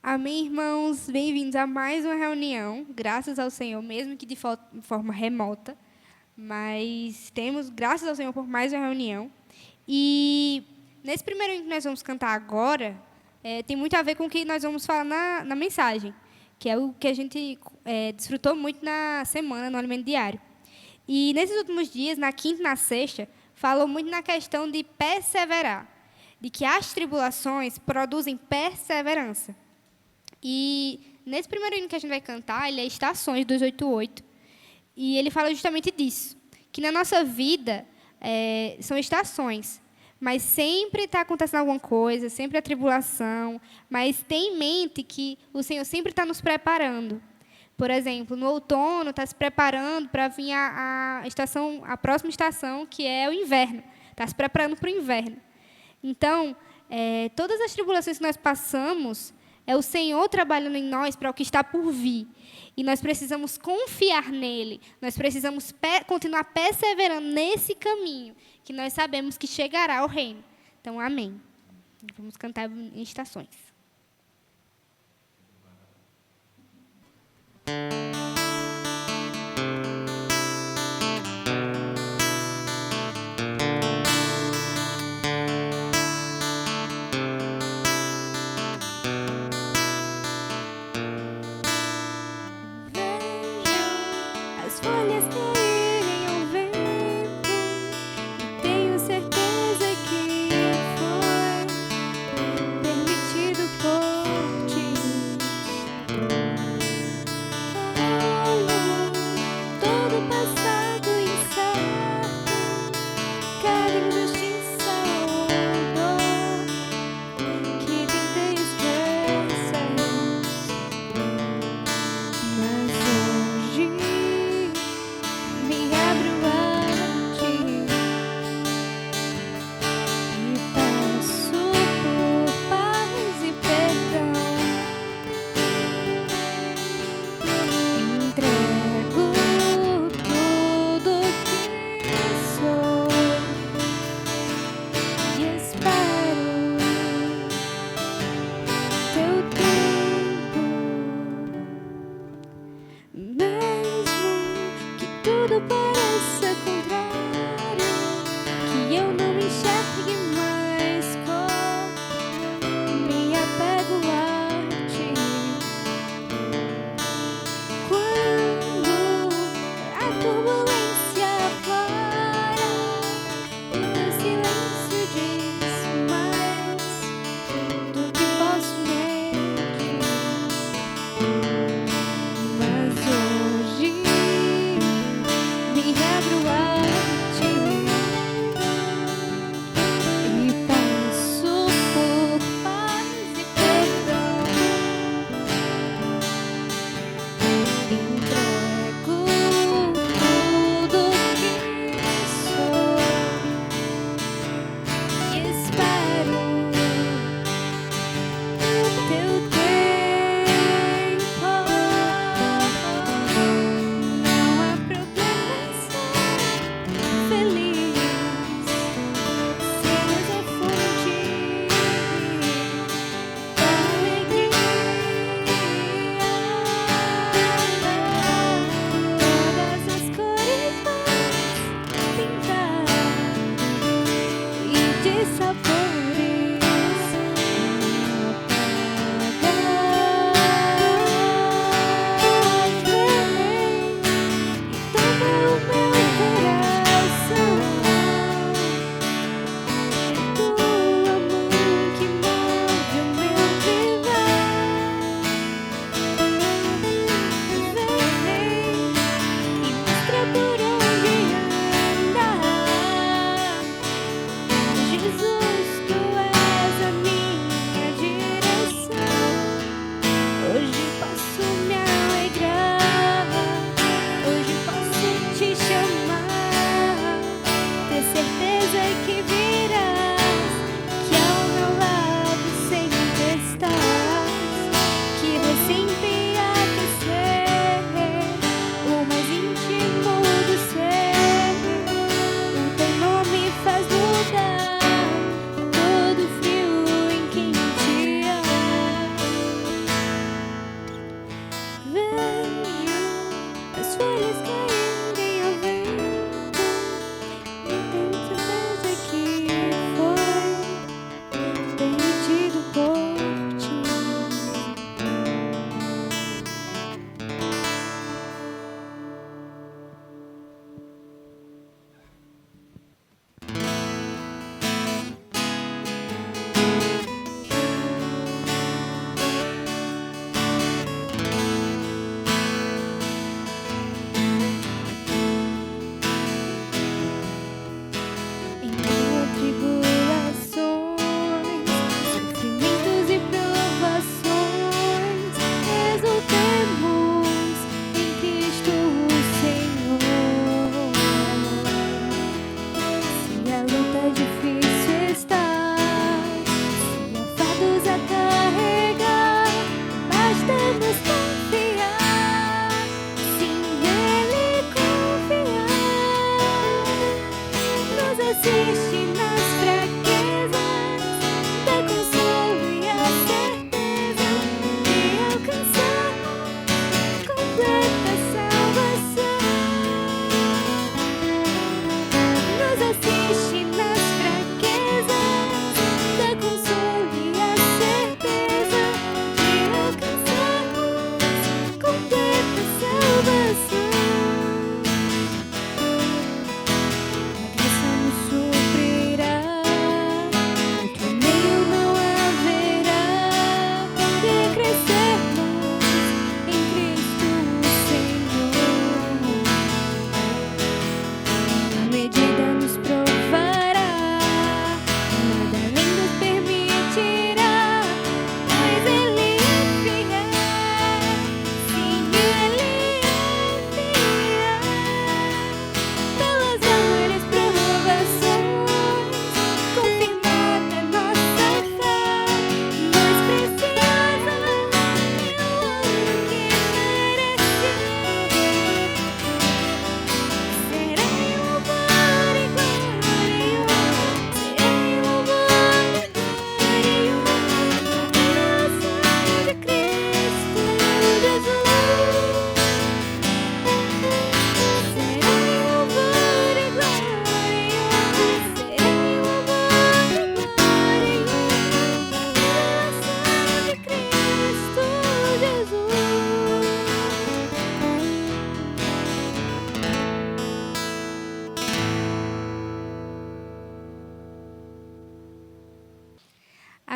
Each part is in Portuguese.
Amém, irmãos? Bem-vindos a mais uma reunião, graças ao Senhor, mesmo que de forma remota, mas temos, graças ao Senhor, por mais uma reunião. E nesse primeiro hino que nós vamos cantar agora, tem muito a ver com o que nós vamos falar na mensagem, que é o que a gente desfrutou muito na semana, no Alimento Diário. E nesses últimos dias, na quinta e na sexta, falou muito na questão de perseverar, de que as tribulações produzem perseverança. E nesse primeiro hino que a gente vai cantar, ele é Estações, 288, e ele fala justamente disso, que na nossa vida são estações, mas sempre está acontecendo alguma coisa, sempre a tribulação, mas tem em mente que o Senhor sempre está nos preparando. Por exemplo, no outono está se preparando para vir a próxima estação, que é o inverno, está se preparando para o inverno. Então, todas as tribulações que nós passamos, é o Senhor trabalhando em nós para o que está por vir. E nós precisamos confiar nele. Nós precisamos continuar perseverando nesse caminho, que nós sabemos que chegará ao reino. Então, amém. Vamos cantar em estações. As folhas caírem ao vento, e tenho certeza que foi permitido por ti. Olho todo o passado incerto, cada injustiça ou dor que tentei esquecer, mas hoje me abro a ti e peço por paz e perdão. Entrego tudo que sou e espero teu tempo. Mesmo que tudo pareça contrário, que eu não enxergue mais cor, me apego a ti. Quando a turbulência aflora e o silêncio diz mais do que posso medir, mas hoje me abro a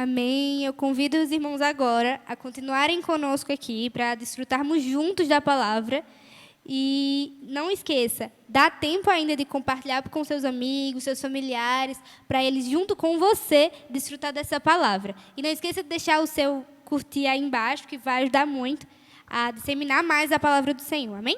Amém. Eu convido os irmãos agora a continuarem conosco aqui para desfrutarmos juntos da palavra. E não esqueça, dá tempo ainda de compartilhar com seus amigos, seus familiares, para eles, junto com você, desfrutar dessa palavra. E não esqueça de deixar o seu curtir aí embaixo, que vai ajudar muito a disseminar mais a palavra do Senhor. Amém?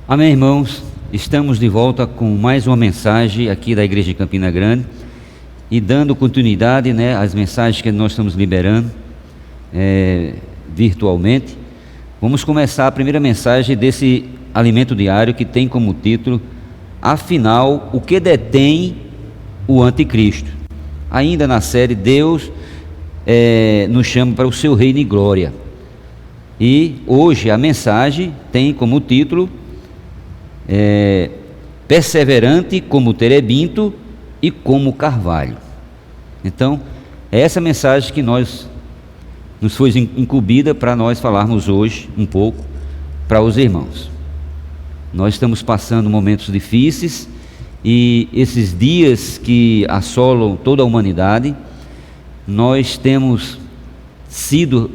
Amém, irmãos? Estamos de volta com mais uma mensagem aqui da Igreja de Campina Grande e dando continuidade, às mensagens que nós estamos liberando virtualmente. Vamos começar a primeira mensagem desse alimento diário que tem como título: Afinal, o que detém o anticristo? Ainda na série Deus nos chama para o seu reino e glória. E hoje a mensagem tem como título perseverante como terebinto e como carvalho. Então, é essa mensagem que nos foi incumbida para nós falarmos hoje um pouco para os irmãos. Nós estamos passando momentos difíceis e esses dias que assolam toda a humanidade, nós temos sido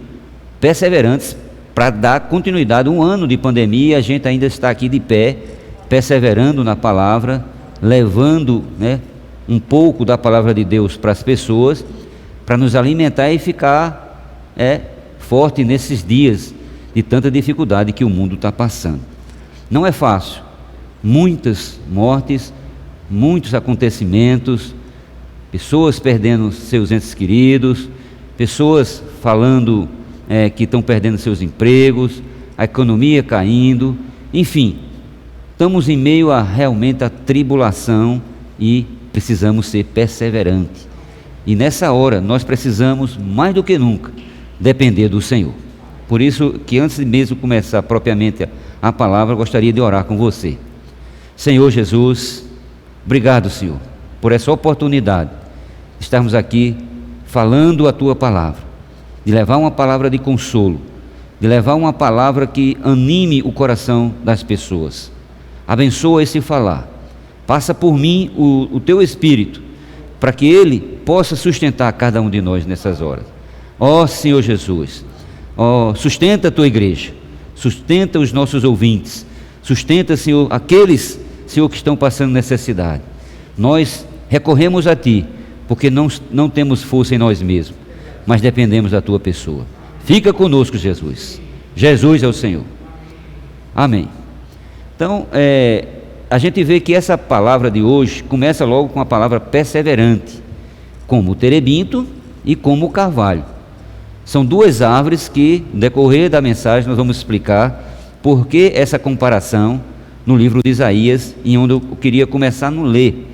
perseverantes para dar continuidade. Um ano de pandemia, a gente ainda está aqui de pé, perseverando na palavra, levando um pouco da palavra de Deus para as pessoas, para nos alimentar e ficar forte nesses dias de tanta dificuldade que o mundo está passando. Não é fácil, muitas mortes, muitos acontecimentos, pessoas perdendo seus entes queridos, pessoas falando que estão perdendo seus empregos, a economia caindo, enfim. Estamos em meio realmente a tribulação e precisamos ser perseverantes. E nessa hora nós precisamos mais do que nunca depender do Senhor. Por isso que antes de mesmo começar propriamente a palavra, eu gostaria de orar com você. Senhor Jesus, obrigado, Senhor, por essa oportunidade de estarmos aqui falando a Tua palavra, de levar uma palavra de consolo, de levar uma palavra que anime o coração das pessoas. Abençoa esse falar, passa por mim o Teu Espírito, para que Ele possa sustentar cada um de nós nessas horas. Ó Senhor Jesus, sustenta a Tua igreja, sustenta os nossos ouvintes, sustenta, Senhor, aqueles, Senhor, que estão passando necessidade. Nós recorremos a Ti, porque não temos força em nós mesmos, mas dependemos da Tua pessoa. Fica conosco, Jesus. Jesus é o Senhor. Amém. Então, a gente vê que essa palavra de hoje começa logo com a palavra perseverante, como o terebinto e como o carvalho. São duas árvores que, no decorrer da mensagem, nós vamos explicar por que essa comparação no livro de Isaías, em onde eu queria começar no ler,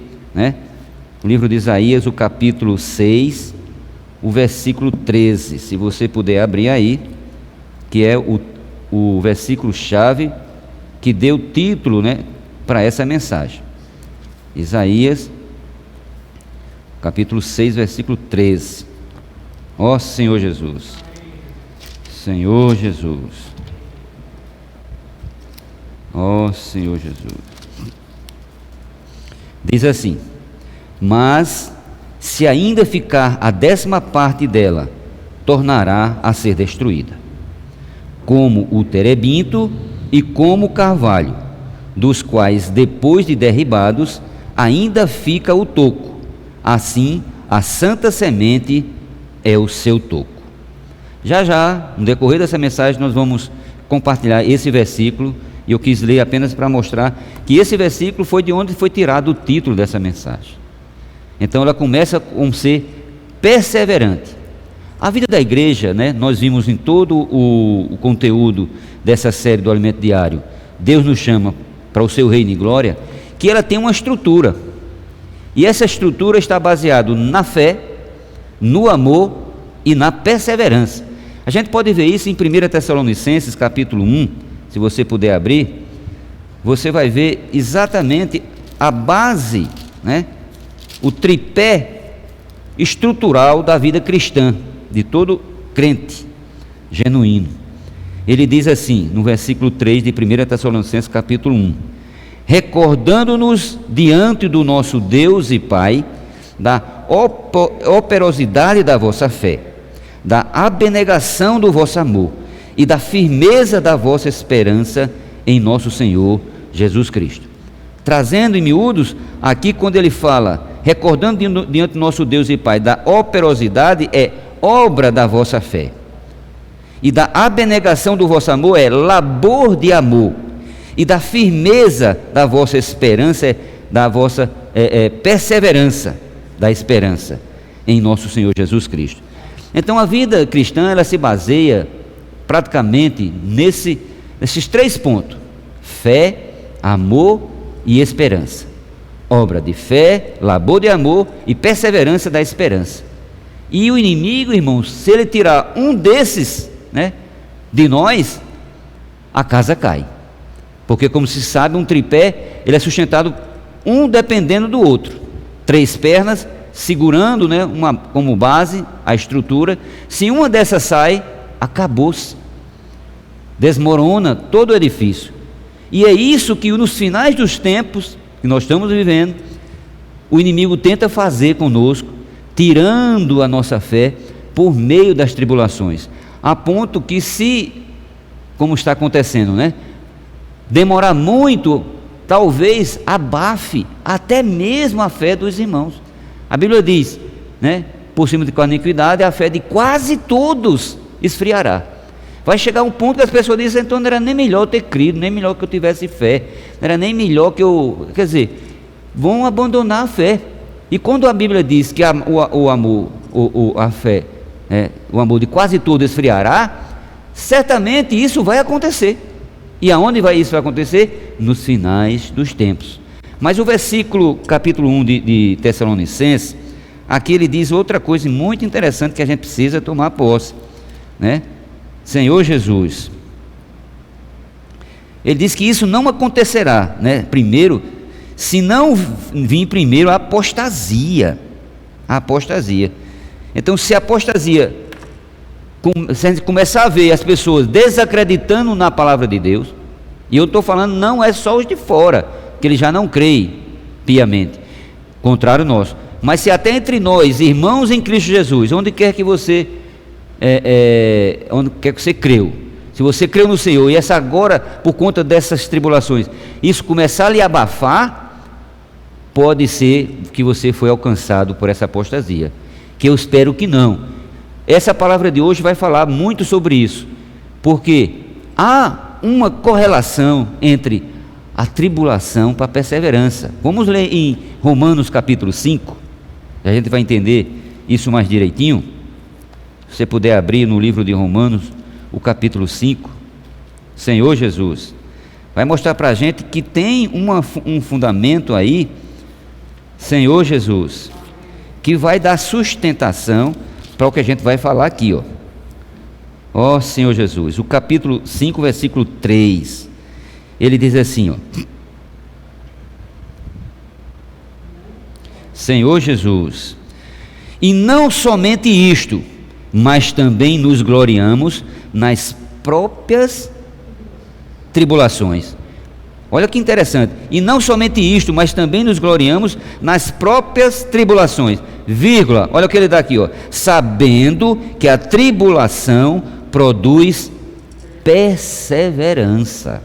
O livro de Isaías, o capítulo 6, o versículo 13, se você puder abrir aí, que é o versículo-chave que deu título para essa mensagem. Isaías, capítulo 6, versículo 13. Ó Senhor Jesus, Senhor Jesus, ó Senhor Jesus. Diz assim: mas se ainda ficar a 10ª parte dela, tornará a ser destruída, como o terebinto e como o carvalho, dos quais, depois de derribados, ainda fica o toco. Assim, a santa semente é o seu toco. Já, no decorrer dessa mensagem, nós vamos compartilhar esse versículo, e eu quis ler apenas para mostrar que esse versículo foi de onde foi tirado o título dessa mensagem. Então, ela começa com ser perseverante. A vida da igreja, nós vimos em todo o conteúdo dessa série do Alimento Diário, Deus nos chama para o seu reino e glória, que ela tem uma estrutura. E essa estrutura está baseada na fé, no amor e na perseverança. A gente pode ver isso em 1 Tessalonicenses capítulo 1, se você puder abrir, você vai ver exatamente a base, né? O tripé estrutural da vida cristã, de todo crente genuíno. Ele diz assim, no versículo 3 de 1 Tessalonicenses capítulo 1: recordando-nos diante do nosso Deus e Pai, da operosidade da vossa fé, da abnegação do vosso amor e da firmeza da vossa esperança em nosso Senhor Jesus Cristo. Trazendo em miúdos, aqui quando ele fala, recordando diante do nosso Deus e Pai, da operosidade, é obra da vossa fé, e da abnegação do vosso amor é labor de amor, e da firmeza da vossa esperança, da vossa perseverança da esperança em nosso Senhor Jesus Cristo. Então a vida cristã, ela se baseia praticamente nesses 3 pontos: fé, amor e esperança. Obra de fé, labor de amor e perseverança da esperança. E o inimigo, irmãos, se ele tirar um desses, né, de nós, a casa cai. Porque, como se sabe, um tripé, ele é sustentado um dependendo do outro. 3 pernas segurando, né, como base a estrutura. Se uma dessas sai, acabou-se, desmorona todo o edifício. E é isso que nos finais dos tempos que nós estamos vivendo, o inimigo tenta fazer conosco, tirando a nossa fé por meio das tribulações, a ponto que, se, como está acontecendo, né, demorar muito, talvez abafe até mesmo a fé dos irmãos. A Bíblia diz, né, por cima de a iniquidade, a fé de quase todos esfriará. Vai chegar um ponto que as pessoas dizem, então não era nem melhor eu ter crido, nem melhor que eu tivesse fé, não era nem melhor que eu... Quer dizer, vão abandonar a fé. E quando a Bíblia diz que o amor, a fé, o amor de quase todo esfriará, certamente isso vai acontecer. E aonde isso vai acontecer? Nos finais dos tempos. Mas o versículo, capítulo 1 de Tessalonicenses, aqui ele diz outra coisa muito interessante que a gente precisa tomar posse, né? Senhor Jesus, ele diz que isso não acontecerá, né? Primeiro, se não vir primeiro a apostasia. Então, se a apostasia, se a gente começar a ver as pessoas desacreditando na palavra de Deus, e eu estou falando, não é só os de fora, que eles já não creem piamente, contrário nosso, mas se até entre nós, irmãos em Cristo Jesus, onde quer que você creu, se você creu no Senhor, e essa agora, por conta dessas tribulações, isso começar a lhe abafar, pode ser que você foi alcançado por essa apostasia, que eu espero que não. Essa palavra de hoje vai falar muito sobre isso, porque há uma correlação entre a tribulação para a perseverança. Vamos ler em Romanos capítulo 5, a gente vai entender isso mais direitinho. Se você puder abrir no livro de Romanos, o capítulo 5, Senhor Jesus vai mostrar para a gente que tem um fundamento aí, Senhor Jesus, que vai dar sustentação para o que a gente vai falar aqui, ó Senhor Jesus. O capítulo 5, versículo 3, ele diz assim, ó: Senhor Jesus, e não somente isto, mas também nos gloriamos nas próprias tribulações. Olha que interessante, e não somente isto, mas também nos gloriamos nas próprias tribulações, vírgula, olha o que ele dá aqui, ó: sabendo que a tribulação produz perseverança.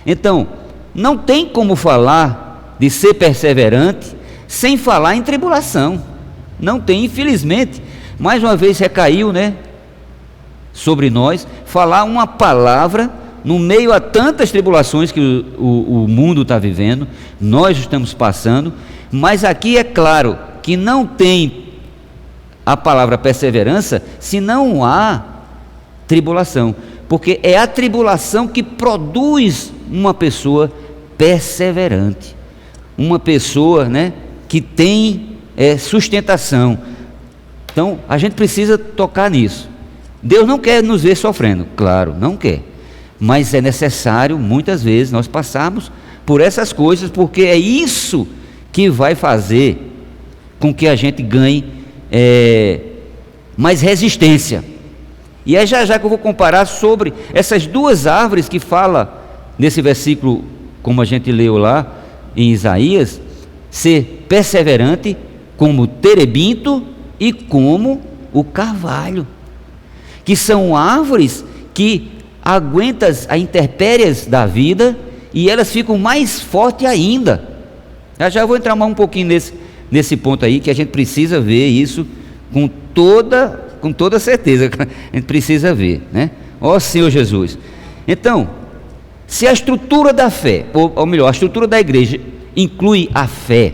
Então, não tem como falar de ser perseverante sem falar em tribulação, não tem, infelizmente, mais uma vez recaiu, né, sobre nós, falar uma palavra no meio a tantas tribulações que o mundo está vivendo, nós estamos passando, mas aqui é claro que não tem a palavra perseverança se não há tribulação, porque é a tribulação que produz uma pessoa perseverante, uma pessoa, né, que tem sustentação. Então a gente precisa tocar nisso. Deus não quer nos ver sofrendo, claro, não quer, mas é necessário muitas vezes nós passarmos por essas coisas, porque é isso que vai fazer com que a gente ganhe mais resistência. E é já que eu vou comparar sobre essas duas árvores que fala nesse versículo, como a gente leu lá em Isaías, ser perseverante como o terebinto e como o carvalho, que são árvores que aguentam as intempéries da vida e elas ficam mais fortes ainda. Eu já vou entrar mais um pouquinho nesse ponto aí, que a gente precisa ver isso com toda certeza, a gente precisa ver, né? Ó Senhor Jesus. Então, se a estrutura da fé, ou melhor, a estrutura da igreja inclui a fé,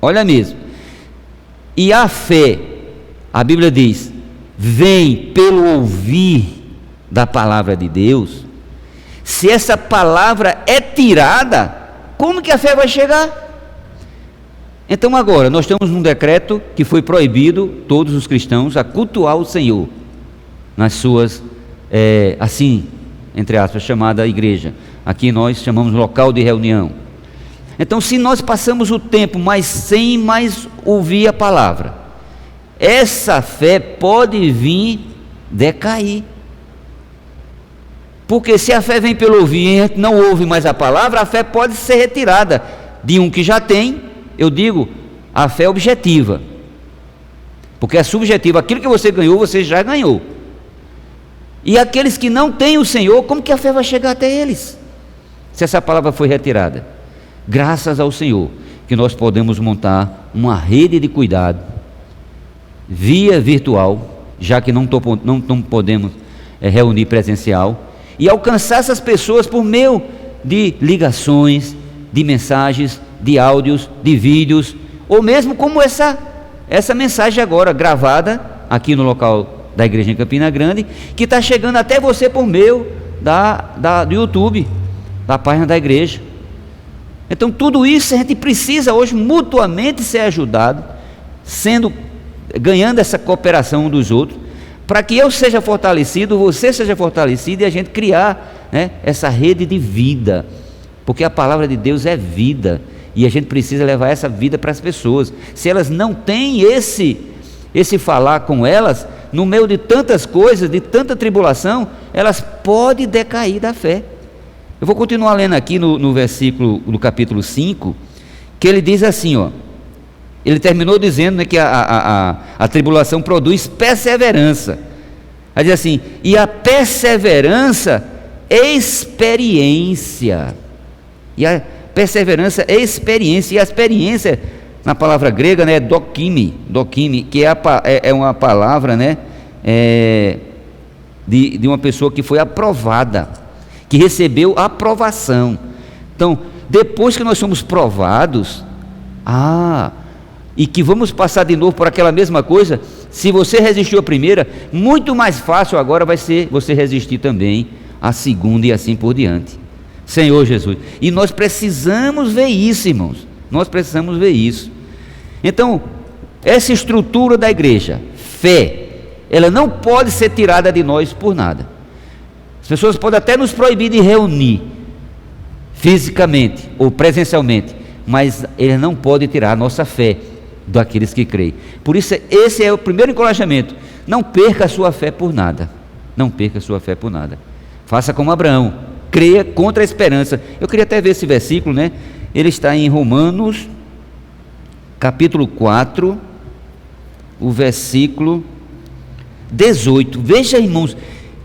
olha mesmo, e a fé, a Bíblia diz, vem pelo ouvir da palavra de Deus. Se essa palavra é tirada, como que a fé vai chegar? Então agora, nós temos um decreto que foi proibido todos os cristãos a cultuar o Senhor nas suas, assim, entre aspas, chamada igreja. Aqui nós chamamos local de reunião. Então, se nós passamos o tempo, mas sem mais ouvir a palavra, essa fé pode vir decair. Porque se a fé vem pelo ouvir e a gente não ouve mais a palavra, a fé pode ser retirada de um que já tem. Eu digo, a fé objetiva, porque é subjetiva. Aquilo que você ganhou, você já ganhou. E aqueles que não têm o Senhor, como que a fé vai chegar até eles, se essa palavra foi retirada? Graças ao Senhor, que nós podemos montar uma rede de cuidado, via virtual, já que não podemos reunir presencial, e alcançar essas pessoas por meio de ligações, de mensagens, de áudios, de vídeos, ou mesmo como essa mensagem agora, gravada aqui no local da igreja em Campina Grande, que está chegando até você por meio do YouTube, da página da igreja. Então tudo isso a gente precisa hoje mutuamente ser ajudado, ganhando essa cooperação um dos outros, para que eu seja fortalecido, você seja fortalecido, e a gente criar, né, essa rede de vida, porque a palavra de Deus é vida, e a gente precisa levar essa vida para as pessoas. Se elas não têm esse falar com elas, no meio de tantas coisas, de tanta tribulação, elas podem decair da fé. Eu vou continuar lendo aqui no versículo do capítulo 5, que ele diz assim, ó, ele terminou dizendo, né, que a tribulação produz perseverança. Aí diz assim, e a perseverança, experiência. E a perseverança é experiência, e a experiência, na palavra grega, né, é dokimi, que é uma palavra, né, de uma pessoa que foi aprovada, que recebeu aprovação. Então, depois que nós somos provados, e que vamos passar de novo por aquela mesma coisa, se você resistiu à primeira, muito mais fácil agora vai ser você resistir também à segunda e assim por diante. Senhor Jesus, e nós precisamos ver isso, irmãos, nós precisamos ver isso. Então, essa estrutura da igreja, fé, ela não pode ser tirada de nós por nada. As pessoas podem até nos proibir de reunir fisicamente ou presencialmente, mas ele não pode tirar a nossa fé daqueles que creem. Por isso, esse é o primeiro encorajamento: não perca a sua fé por nada, não perca a sua fé por nada. Faça como Abraão, creia contra a esperança. Eu queria até ver esse versículo, né? Ele está em Romanos capítulo 4, o versículo 18. Veja, irmãos,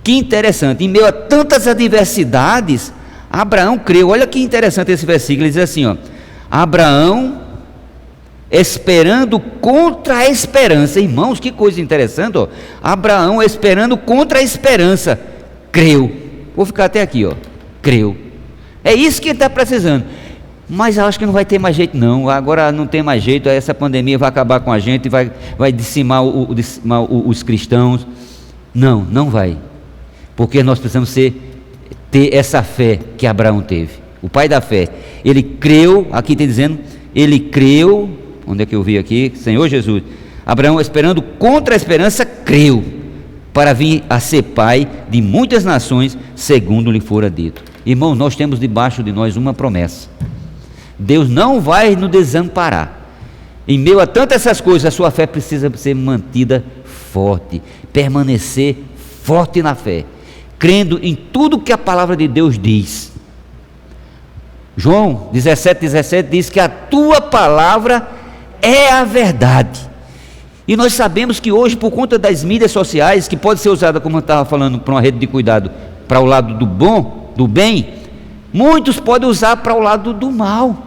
que interessante, em meio a tantas adversidades, Abraão creu. Olha que interessante esse versículo, ele diz assim, ó: Abraão, esperando contra a esperança. Irmãos, que coisa interessante, ó. Abraão, esperando contra a esperança, creu. Vou ficar até aqui, ó. Creu. É isso que ele está precisando. Mas eu acho que não vai ter mais jeito não, agora não tem mais jeito, essa pandemia vai acabar com a gente, vai dizimar os cristãos. Não, não vai, porque nós precisamos ter essa fé que Abraão teve. o pai da fé, ele creu, aqui está dizendo, ele creu, onde é que eu vi aqui? Senhor Jesus, Abraão, esperando contra a esperança, creu, para vir a ser pai de muitas nações, segundo lhe fora dito. Irmãos, nós temos debaixo de nós uma promessa, Deus não vai nos desamparar. Em meio a tantas essas coisas, a sua fé precisa ser mantida forte, permanecer forte na fé, crendo em tudo que a palavra de Deus diz. João 17:17 diz que a tua palavra é a verdade. E nós sabemos que hoje, por conta das mídias sociais, que pode ser usada, como eu estava falando, para uma rede de cuidado, para o lado do bom, do bem, muitos podem usar para o lado do mal,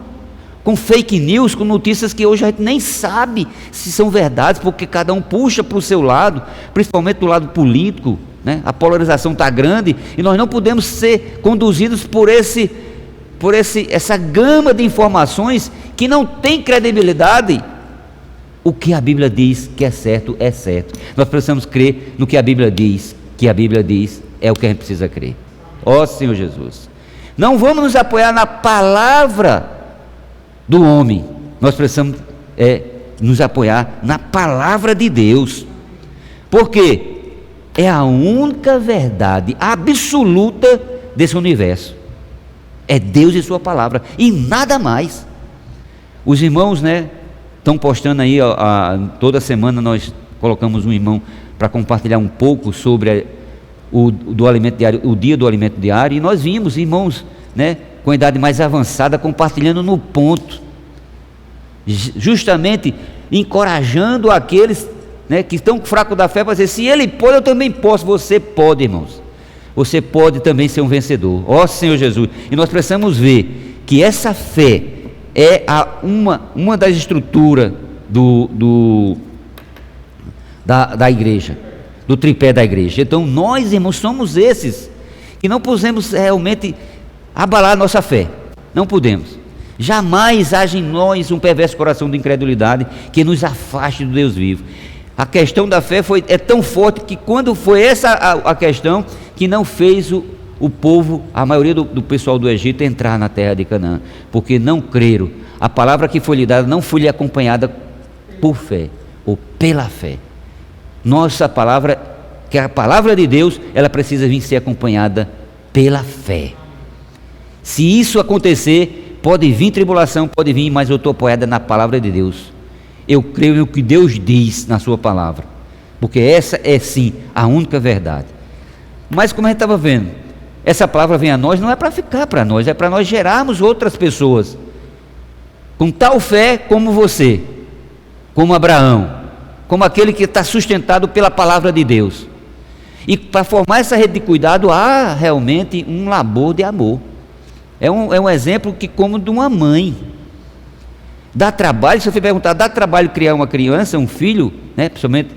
com fake news, com notícias que hoje a gente nem sabe se são verdades, porque cada um puxa para o seu lado, principalmente do lado político, né? A polarização está grande, e nós não podemos ser conduzidos por essa gama de informações que não tem credibilidade. O que a Bíblia diz que é certo, é certo. Nós precisamos crer no que a Bíblia diz, que a Bíblia diz é o que a gente precisa crer. Ó Senhor Jesus, não vamos nos apoiar na palavra do homem, nós precisamos nos apoiar na palavra de Deus, porque é a única verdade absoluta desse universo, é Deus e sua palavra, e nada mais. Os irmãos, né, estão postando aí, toda semana nós colocamos um irmão para compartilhar um pouco sobre do alimento diário, o dia do alimento diário, e nós vimos irmãos, né, com idade mais avançada, compartilhando no ponto, justamente encorajando aqueles, né, que estão fracos da fé, para dizer, se ele pode, eu também posso. Você pode, irmãos, você pode também ser um vencedor, ó Senhor Jesus. E nós precisamos ver que essa fé é uma das estruturas da igreja, do tripé da igreja. Então nós, irmãos, somos esses que não podemos realmente abalar a nossa fé, não podemos. Jamais haja em nós um perverso coração de incredulidade que nos afaste do Deus vivo. A questão da fé é tão forte que, quando foi essa a questão, que não fez o povo, a maioria do pessoal do Egito, entrar na terra de Canaã, porque não creram. A palavra que foi lhe dada não foi lhe acompanhada por fé, ou pela fé. Nossa palavra, que é a palavra de Deus, ela precisa vir ser acompanhada pela fé. Se isso acontecer, pode vir tribulação, pode vir, mas eu estou apoiada na palavra de Deus. Eu creio no que Deus diz na sua palavra, porque essa é sim a única verdade. Mas como a gente estava vendo, essa palavra vem a nós, não é para ficar para nós, é para nós gerarmos outras pessoas com tal fé como você, como Abraão, como aquele que está sustentado pela palavra de Deus. E para formar essa rede de cuidado, há realmente um labor de amor. É um exemplo que, como de uma mãe, dá trabalho. Se você perguntar, dá trabalho criar uma criança, um filho, né? Principalmente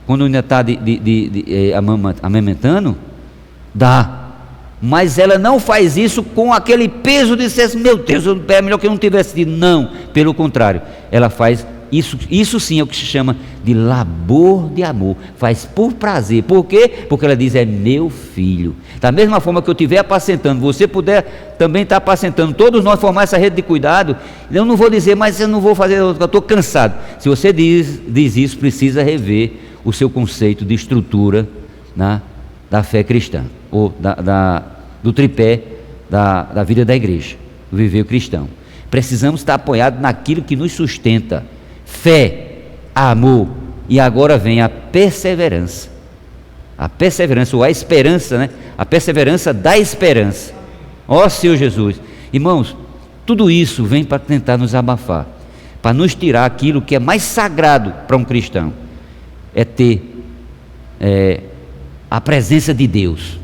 quando ainda está amamentando, dá. Mas ela não faz isso com aquele peso de dizer, meu Deus, é melhor que eu não tivesse tido. Não, pelo contrário, ela faz isso sim é o que se chama de labor de amor, faz por prazer. Por quê? Porque ela diz, é meu filho. Da mesma forma que eu estiver apacentando, você puder também estar apacentando, todos nós formar essa rede de cuidado. Eu não vou dizer, mas eu não vou fazer, eu estou cansado. Se você diz isso, precisa rever o seu conceito de estrutura da fé cristã, ou do tripé da vida da igreja, do viver cristão. Precisamos estar apoiados naquilo que nos sustenta: fé, amor, e agora vem a perseverança. A perseverança, ou a esperança, né? A perseverança da esperança. Ó Senhor Jesus, irmãos, tudo isso vem para tentar nos abafar, para nos tirar aquilo que é mais sagrado para um cristão, é ter a presença de Deus.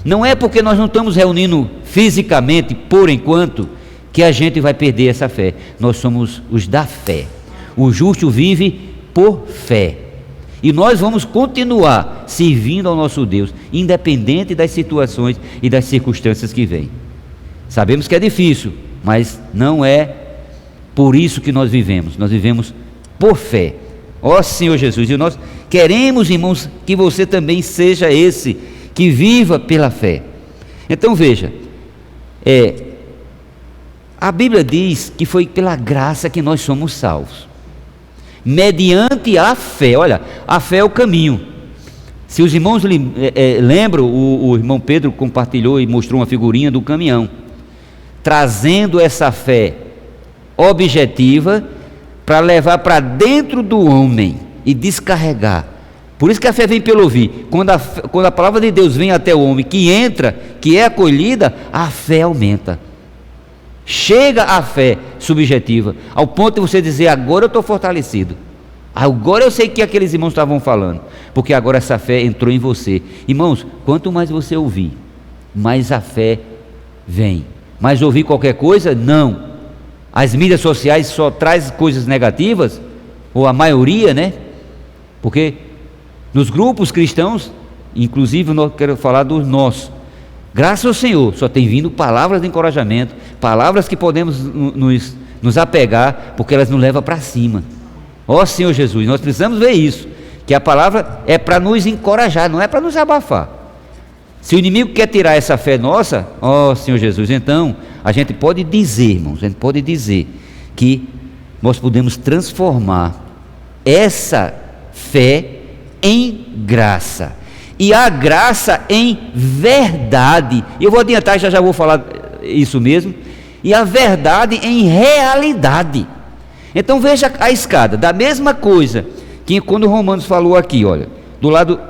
Não é porque nós não estamos reunindo fisicamente, por enquanto, que a gente vai perder essa fé. Nós somos os da fé. O justo vive por fé. E nós vamos continuar servindo ao nosso Deus, independente das situações e das circunstâncias que vêm. Sabemos que é difícil, mas não é por isso que nós vivemos. Nós vivemos por fé. Ó Senhor Jesus, e nós queremos, irmãos, que você também seja esse que viva pela fé. Então veja, A Bíblia diz que foi pela graça que nós somos salvos, mediante a fé. Olha, a fé é o caminho. Se os irmãos lembram, o irmão Pedro compartilhou e mostrou uma figurinha do caminhão, trazendo essa fé objetiva para levar para dentro do homem e descarregar. Por isso que a fé vem pelo ouvir. Quando a palavra de Deus vem até o homem, que entra, que é acolhida, a fé aumenta. Chega a fé subjetiva, ao ponto de você dizer: agora eu estou fortalecido, agora eu sei o que aqueles irmãos estavam falando, porque agora essa fé entrou em você. Irmãos, quanto mais você ouvir, mais a fé vem. Mas ouvir qualquer coisa, não. As mídias sociais só traz coisas negativas, ou a maioria, né? Porque nos grupos cristãos, inclusive eu quero falar dos nossos, graças ao Senhor, só tem vindo palavras de encorajamento, palavras que podemos nos apegar, porque elas nos levam para cima. Ó Senhor Jesus, nós precisamos ver isso, que a palavra é para nos encorajar, não é para nos abafar. Se o inimigo quer tirar essa fé nossa, ó Senhor Jesus, então a gente pode dizer, irmãos, a gente pode dizer que nós podemos transformar essa fé em graça, e a graça em verdade. Eu vou adiantar, já vou falar isso mesmo. E a verdade em realidade. Então veja a escada, da mesma coisa que quando Romanos falou aqui, olha, do lado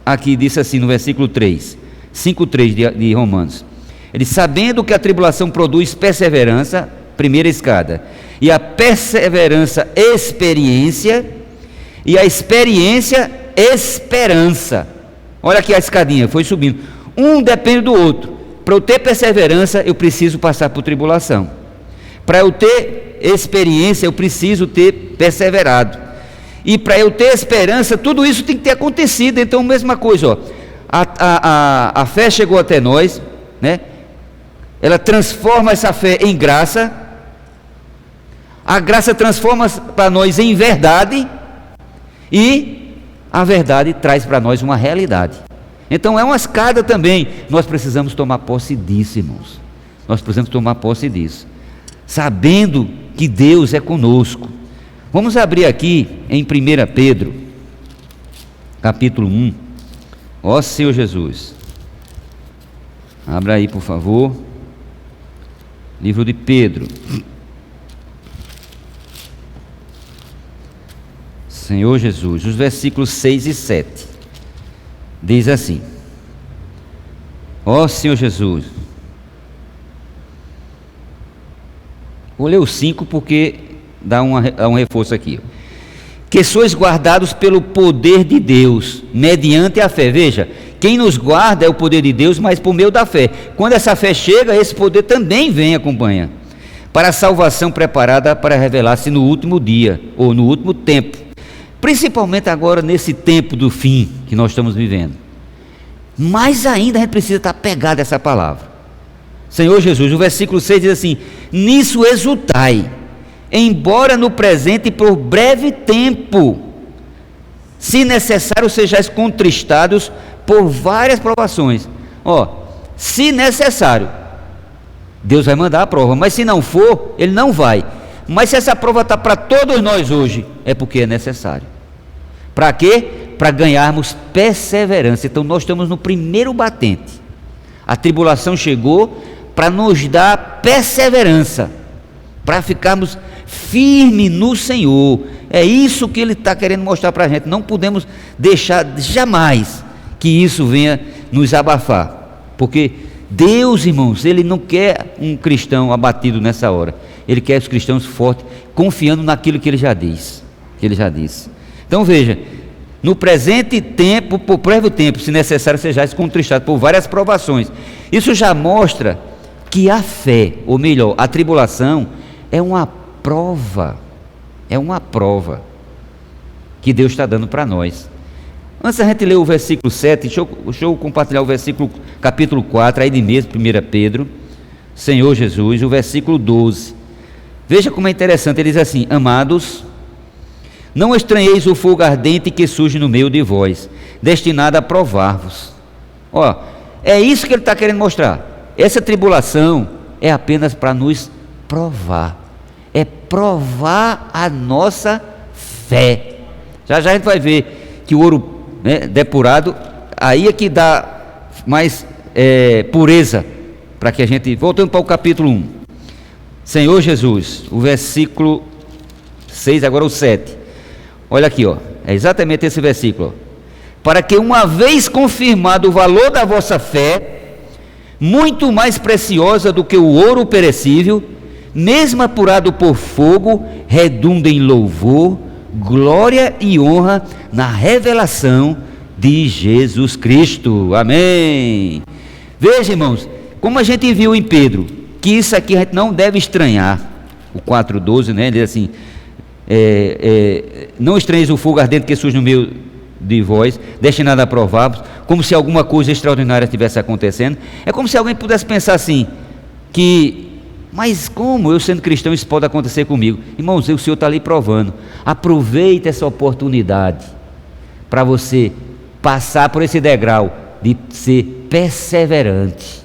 aqui disse assim no versículo 3, 5:3 de Romanos, ele: sabendo que a tribulação produz perseverança, primeira escada, e a perseverança experiência, e a experiência esperança. Olha aqui a escadinha, foi subindo. Um depende do outro. Para eu ter perseverança, eu preciso passar por tribulação. Para eu ter experiência, eu preciso ter perseverado. E para eu ter esperança, tudo isso tem que ter acontecido. Então, mesma coisa, ó. A fé chegou até nós, né? Ela transforma essa fé em graça. A graça transforma para nós em verdade. E a verdade traz para nós uma realidade. Então é uma escada também. Nós precisamos tomar posse disso, irmãos. Nós precisamos tomar posse disso, sabendo que Deus é conosco. Vamos abrir aqui em 1 Pedro, capítulo 1. Ó Senhor Jesus, abra aí por favor, livro de Pedro. Senhor Jesus, os versículos 6 e 7, diz assim: ó Senhor Jesus, vou ler o 5 porque dá um reforço aqui, que sois guardados pelo poder de Deus, mediante a fé. Veja, quem nos guarda é o poder de Deus, mas por meio da fé. Quando essa fé chega, esse poder também vem e acompanha, para a salvação preparada para revelar-se no último dia, ou no último tempo, principalmente agora nesse tempo do fim que nós estamos vivendo. Mais ainda a gente precisa estar pegado a essa palavra. Senhor Jesus, o versículo 6 diz assim: nisso exultai, embora no presente por breve tempo, se necessário sejais contristados por várias provações. Ó, se necessário, Deus vai mandar a prova, mas se não for, Ele não vai. Mas se essa prova está para todos nós hoje, é porque é necessário. Para quê? Para ganharmos perseverança. Então nós estamos no primeiro batente. A tribulação chegou para nos dar perseverança, para ficarmos firmes no Senhor. É isso que Ele está querendo mostrar para a gente. Não podemos deixar jamais que isso venha nos abafar, porque Deus, irmãos, Ele não quer um cristão abatido nessa hora. Ele quer os cristãos fortes, confiando naquilo que Ele já diz. Então veja, no presente tempo, por breve tempo, se necessário sejais contristados por várias provações. Isso já mostra que a fé, ou melhor, a tribulação, é uma prova que Deus está dando para nós. Antes da gente ler o versículo 7, deixa eu compartilhar o versículo, capítulo 4, aí de mesmo, 1 Pedro, Senhor Jesus, o versículo 12. Veja como é interessante, ele diz assim: amados, não estranheis o fogo ardente que surge no meio de vós, destinado a provar-vos. É isso que ele está querendo mostrar. Essa tribulação é apenas para nos provar. É provar a nossa fé. Já já a gente vai ver que o ouro, né, depurado, aí é que dá mais pureza para que a gente... Voltando para o capítulo 1. Senhor Jesus, o versículo 6, agora o 7. Olha aqui, ó, é exatamente esse versículo, ó. Para que, uma vez confirmado o valor da vossa fé, muito mais preciosa do que o ouro perecível, mesmo apurado por fogo, redunda em louvor, glória e honra na revelação de Jesus Cristo. Amém. Veja, irmãos, como a gente viu em Pedro, que isso aqui a gente não deve estranhar. O 4,12, né, ele diz assim: não estranheis o fogo ardente que surge no meio de vós, destinado a provar-vos, como se alguma coisa extraordinária estivesse acontecendo. É como se alguém pudesse pensar assim, mas como eu sendo cristão isso pode acontecer comigo? Irmãos, o Senhor está ali provando. Aproveite essa oportunidade para você passar por esse degrau de ser perseverante,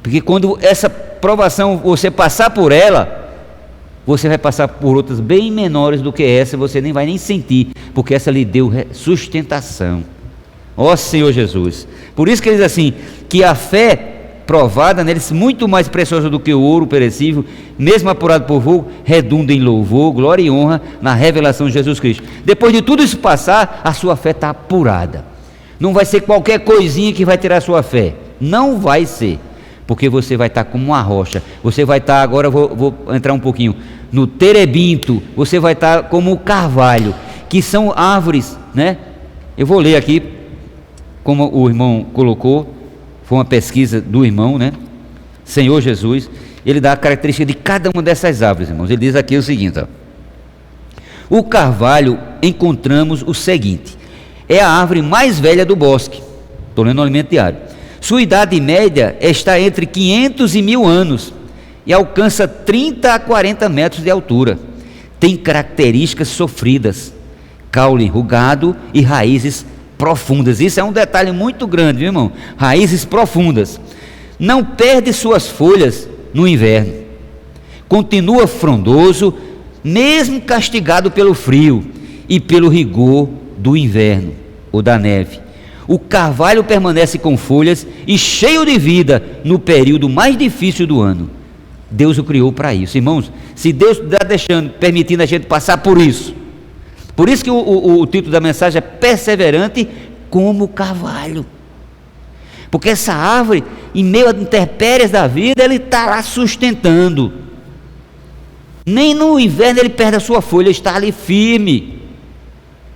porque quando essa provação você passar por ela, você vai passar por outras bem menores do que essa, você nem vai nem sentir, porque essa lhe deu sustentação. Ó Senhor Jesus. Por isso que ele diz assim, que a fé provada neles, muito mais preciosa do que o ouro perecível, mesmo apurado por fogo, redunda em louvor, glória e honra na revelação de Jesus Cristo. Depois de tudo isso passar, a sua fé está apurada. Não vai ser qualquer coisinha que vai tirar a sua fé. Não vai ser. Porque você vai estar como uma rocha. Você vai estar, agora eu vou entrar um pouquinho, no terebinto. Você vai estar como o carvalho, que são árvores, né? Eu vou ler aqui, como o irmão colocou, foi uma pesquisa do irmão, né? Senhor Jesus, ele dá a característica de cada uma dessas árvores, irmãos. Ele diz aqui o seguinte, ó: o carvalho, encontramos o seguinte: é a árvore mais velha do bosque. Estou lendo o Alimento Diário. Sua idade média está entre 500 e 1000 anos e alcança 30 a 40 metros de altura. Tem características sofridas, caule enrugado e raízes profundas. Isso é um detalhe muito grande, viu, irmão? Raízes profundas. Não perde suas folhas no inverno. Continua frondoso, mesmo castigado pelo frio e pelo rigor do inverno ou da neve. O carvalho permanece com folhas e cheio de vida no período mais difícil do ano. Deus o criou para isso, irmãos. Se Deus está permitindo a gente passar por isso, por isso que o título da mensagem é perseverante como o carvalho, porque essa árvore, em meio às intempéries da vida, ele está lá sustentando. Nem no inverno ele perde a sua folha, está ali firme.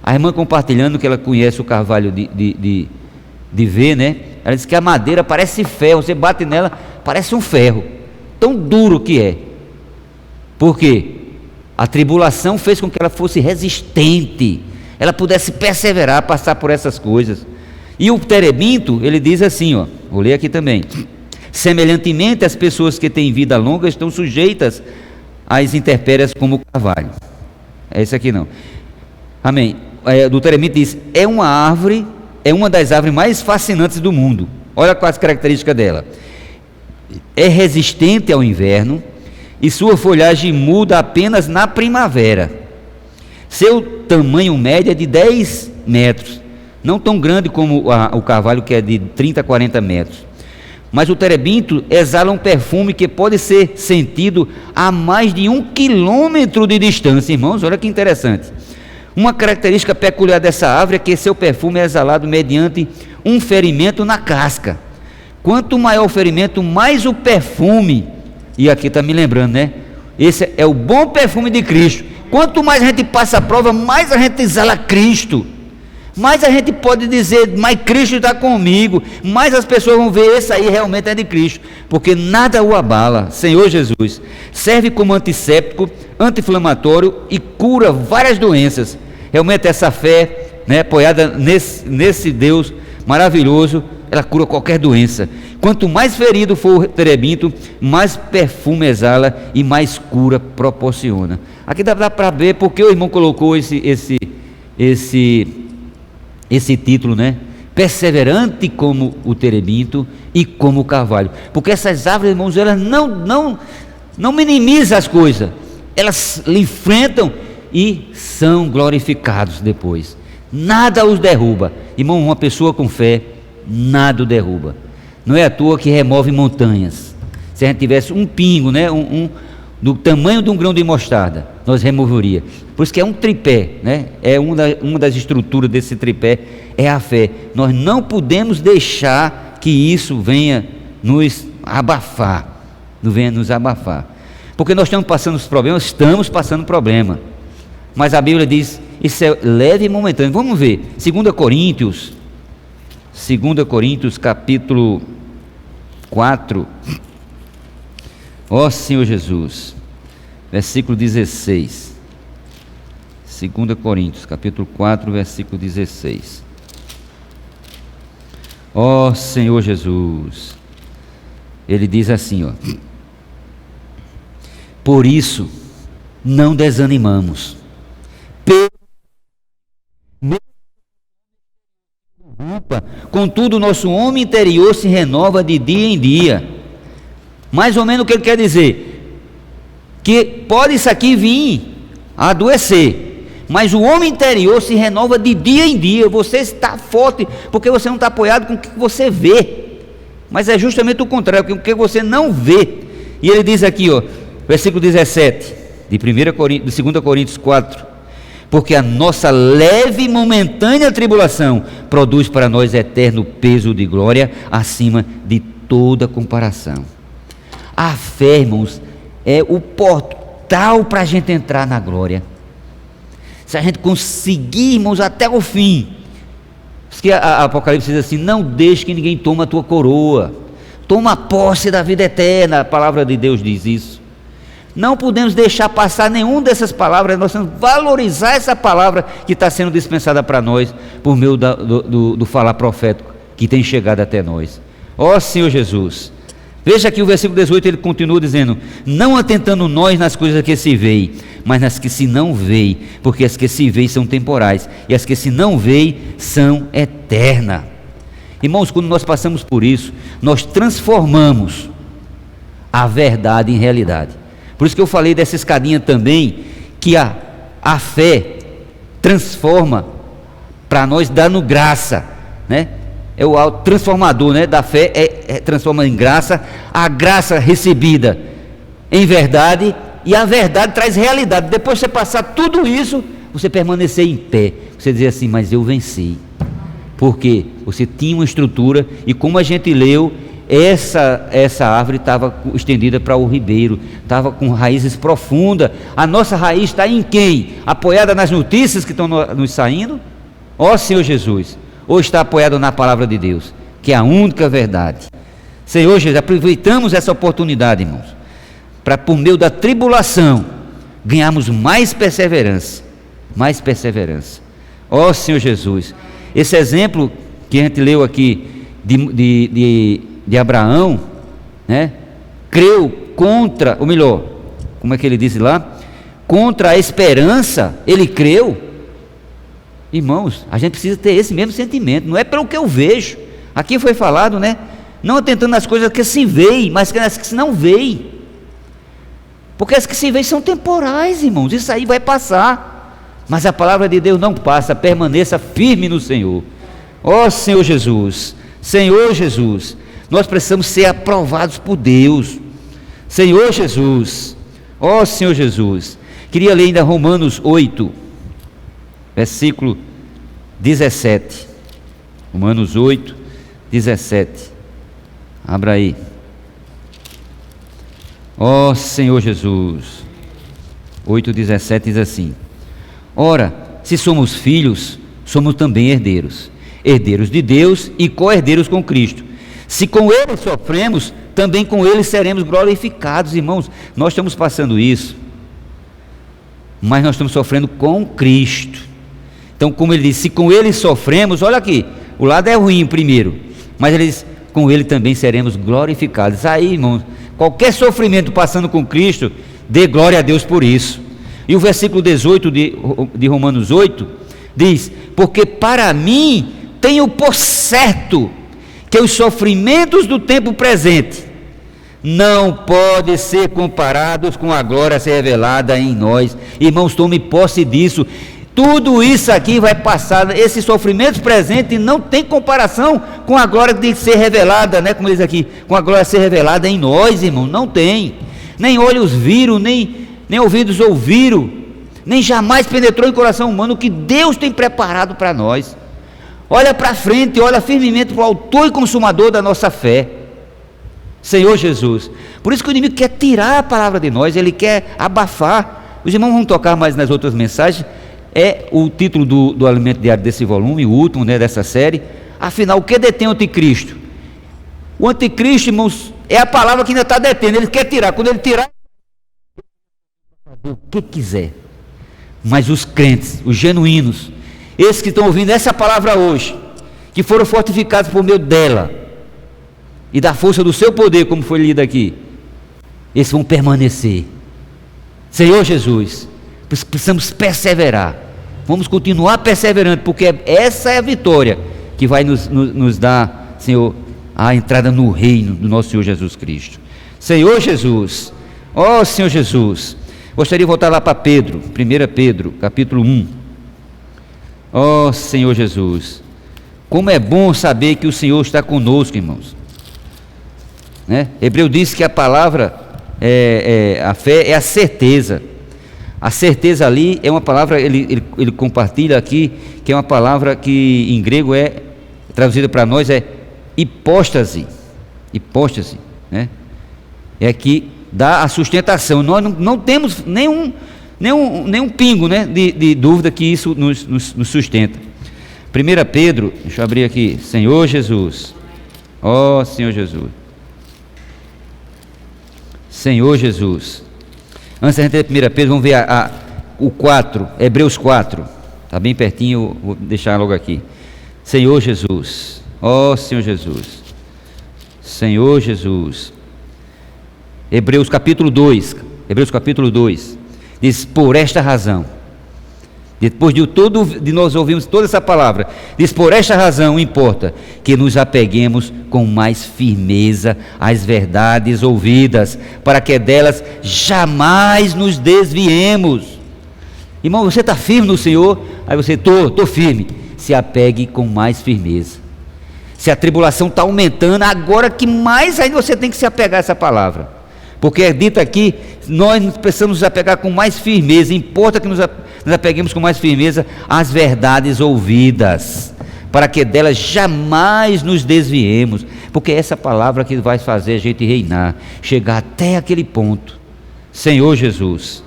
A irmã compartilhando que ela conhece o carvalho de ver, né? Ela disse que a madeira parece ferro, você bate nela, parece um ferro, tão duro que é. Por quê? A tribulação fez com que ela fosse resistente, ela pudesse perseverar, passar por essas coisas. E o terebinto, ele diz assim, ó, vou ler aqui também: semelhantemente, as pessoas que têm vida longa estão sujeitas às intempéries como o carvalho. É esse aqui não. Amém. Do terebinto diz: é uma árvore, é uma das árvores mais fascinantes do mundo. Olha quais características dela: é resistente ao inverno e sua folhagem muda apenas na primavera. Seu tamanho médio é de 10 metros, não tão grande como o carvalho, que é de 30 a 40 metros. Mas o terebinto exala um perfume que pode ser sentido a mais de 1 quilômetro de distância. Irmãos, olha que interessante. Uma característica peculiar dessa árvore é que seu perfume é exalado mediante um ferimento na casca. Quanto maior o ferimento, mais o perfume. E aqui está me lembrando, né? Esse é o bom perfume de Cristo. Quanto mais a gente passa a prova, mais a gente exala Cristo. Mais a gente pode dizer: mas Cristo está comigo. Mais as pessoas vão ver: esse aí realmente é de Cristo, porque nada o abala. Senhor Jesus serve como antisséptico, anti-inflamatório e cura várias doenças. Realmente essa fé, né, apoiada nesse Deus maravilhoso, ela cura qualquer doença. Quanto mais ferido for o terebinto, mais perfume exala e mais cura proporciona. Aqui dá para ver porque o irmão colocou esse título, né? Perseverante como o terebinto e como o carvalho. Porque essas árvores, irmãos, elas não minimiza as coisas, elas lhe enfrentam e são glorificados depois. Nada os derruba. Irmão, uma pessoa com fé, nada o derruba. Não é à toa que remove montanhas. Se a gente tivesse um pingo, né, do tamanho de um grão de mostarda, nós removeria. Por isso que é um tripé, né? É uma das estruturas desse tripé, é a fé. Nós não podemos deixar que isso venha nos abafar, não venha nos abafar. Porque nós estamos passando os problemas, estamos passando problema. Mas a Bíblia diz, isso é leve e momentâneo. Vamos ver, 2 Coríntios capítulo 4, ó Senhor Jesus, versículo 16, 2 Coríntios capítulo 4, versículo 16, ó Senhor Jesus, ele diz assim, ó: por isso não desanimamos, contudo, nosso homem interior se renova de dia em dia. Mais ou menos o que ele quer dizer? Que pode isso aqui vir a adoecer, mas o homem interior se renova de dia em dia. Você está forte porque você não está apoiado com o que você vê, mas é justamente o contrário, com o que você não vê. E ele diz aqui, ó, versículo 17 de 2 Coríntios 4: porque a nossa leve e momentânea tribulação produz para nós eterno peso de glória acima de toda comparação. A fé, irmãos, é o portal para a gente entrar na glória. Se a gente conseguir, irmãos, até o fim. Porque a Apocalipse diz assim: não deixe que ninguém tome a tua coroa, toma posse da vida eterna. A palavra de Deus diz isso. Não podemos deixar passar nenhuma dessas palavras. Nós temos que valorizar essa palavra que está sendo dispensada para nós por meio do falar profético que tem chegado até nós. Ó Senhor Jesus, veja aqui o versículo 18, ele continua dizendo: não atentando nós nas coisas que se veem, mas nas que se não veem, porque as que se veem são temporais e as que se não veem são eternas. Irmãos, quando nós passamos por isso, nós transformamos a verdade em realidade. Por isso que eu falei dessa escadinha também, que a fé transforma para nós, dando graça, né? É o transformador, né, da fé, transforma em graça, a graça recebida em verdade, e a verdade traz realidade. Depois de você passar tudo isso, você permanecer em pé, você dizer assim: mas eu venci, porque você tinha uma estrutura, e como a gente leu, essa árvore estava estendida para o ribeiro, estava com raízes profundas. A nossa raiz está em quem? Apoiada nas notícias que estão nos saindo? Ó Senhor Jesus, ou está apoiado na palavra de Deus, que é a única verdade. Senhor Jesus, aproveitamos essa oportunidade, irmãos, para por meio da tribulação ganharmos mais perseverança, mais perseverança. Ó Senhor Jesus, esse exemplo que a gente leu aqui de Abraão, né, creu contra, ou melhor, como é que ele diz lá? Contra a esperança, ele creu. Irmãos, a gente precisa ter esse mesmo sentimento, não é pelo que eu vejo. Aqui foi falado, né? Não atentando nas coisas que se veem, mas nas que se não veem. Porque as que se veem são temporais, irmãos, isso aí vai passar. Mas a palavra de Deus não passa, permaneça firme no Senhor. Ó Senhor Jesus, Senhor Jesus, nós precisamos ser aprovados por Deus. Senhor Jesus, ó Senhor Jesus. Queria ler ainda Romanos 8, versículo 17. Romanos 8, 17. Abra aí. Ó Senhor Jesus. 8, 17 diz assim: ora, se somos filhos, somos também herdeiros, herdeiros de Deus e co-herdeiros com Cristo. Se com Ele sofremos, também com Ele seremos glorificados. Irmãos, nós estamos passando isso, mas nós estamos sofrendo com Cristo. Então, como ele diz, se com Ele sofremos, olha aqui, o lado é ruim primeiro, mas ele diz, com Ele também seremos glorificados. Aí, irmãos, qualquer sofrimento passando com Cristo, dê glória a Deus por isso. E o versículo 18 de Romanos 8 diz: porque para mim tenho por certo que os sofrimentos do tempo presente não pode ser comparados com a glória a ser revelada em nós. Irmãos, tome posse disso. Tudo isso aqui vai passar, esses sofrimentos presentes não tem comparação com a glória de ser revelada, né? Como diz aqui, com a glória a ser revelada em nós, irmão, não tem. Nem olhos viram, nem ouvidos ouviram, nem jamais penetrou em coração humano o que Deus tem preparado para nós. Olha para frente, olha firmemente para o autor e consumador da nossa fé, Senhor Jesus. Por isso que o inimigo quer tirar a palavra de nós, ele quer abafar. Os irmãos vão tocar mais nas outras mensagens. É o título do alimento diário desse volume, o último, né, dessa série. Afinal, o que detém o anticristo? O anticristo, irmãos, é a palavra que ainda está detendo. Ele quer tirar. Quando ele tirar, o que quiser. Mas os crentes, os genuínos, esses que estão ouvindo essa palavra hoje, que foram fortificados por meio dela e da força do seu poder, como foi lido aqui, esses vão permanecer. Senhor Jesus, precisamos perseverar, vamos continuar perseverando, porque essa é a vitória que vai nos dar, Senhor, a entrada no reino do nosso Senhor Jesus Cristo. Senhor Jesus, ó Senhor Jesus, gostaria de voltar lá para Pedro, 1 Pedro, capítulo 1. Ó Senhor Jesus, como é bom saber que o Senhor está conosco, irmãos, né? Hebreu diz que a palavra, a fé é a certeza. A certeza ali é uma palavra, ele compartilha aqui, que é uma palavra que em grego é, traduzida para nós, é hipóstase, né? É que dá a sustentação. Nós não temos nenhum pingo, né, de dúvida que isso nos sustenta. 1 Pedro, deixa eu abrir aqui, Senhor Jesus, ó Senhor Jesus, Senhor Jesus. Antes da gente ler 1 Pedro, vamos ver o 4, Hebreus 4, está bem pertinho, vou deixar logo aqui. Senhor Jesus, ó Senhor Jesus, Senhor Jesus. Hebreus capítulo 2, diz, por esta razão, depois de nós ouvirmos toda essa palavra, diz, por esta razão importa que nos apeguemos com mais firmeza às verdades ouvidas, para que delas jamais nos desviemos. Irmão, você está firme no Senhor? Aí você, estou firme. Se apegue com mais firmeza. Se a tribulação está aumentando, agora que mais ainda você tem que se apegar a essa palavra, porque é dito aqui, nós precisamos nos apegar com mais firmeza. Importa que nos apeguemos com mais firmeza às verdades ouvidas, para que delas jamais nos desviemos, porque é essa palavra que vai fazer a gente reinar, chegar até aquele ponto. Senhor Jesus,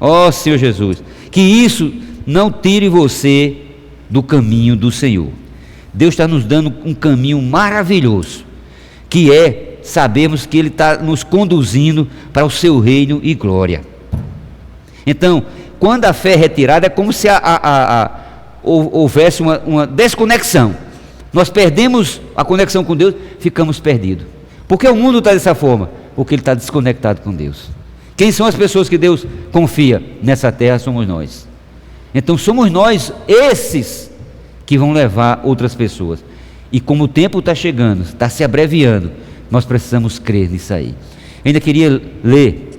ó Senhor Jesus, que isso não tire você do caminho do Senhor. Deus está nos dando um caminho maravilhoso, que é sabemos que Ele está nos conduzindo para o seu reino e glória. Então, quando a fé é retirada, é como se houvesse uma desconexão. Nós perdemos a conexão com Deus, ficamos perdidos. Por que o mundo está dessa forma? Porque ele está desconectado com Deus. Quem são as pessoas que Deus confia nessa terra? Somos nós. Então somos nós esses que vão levar outras pessoas. E como o tempo está chegando, está se abreviando, nós precisamos crer nisso aí. Eu ainda queria ler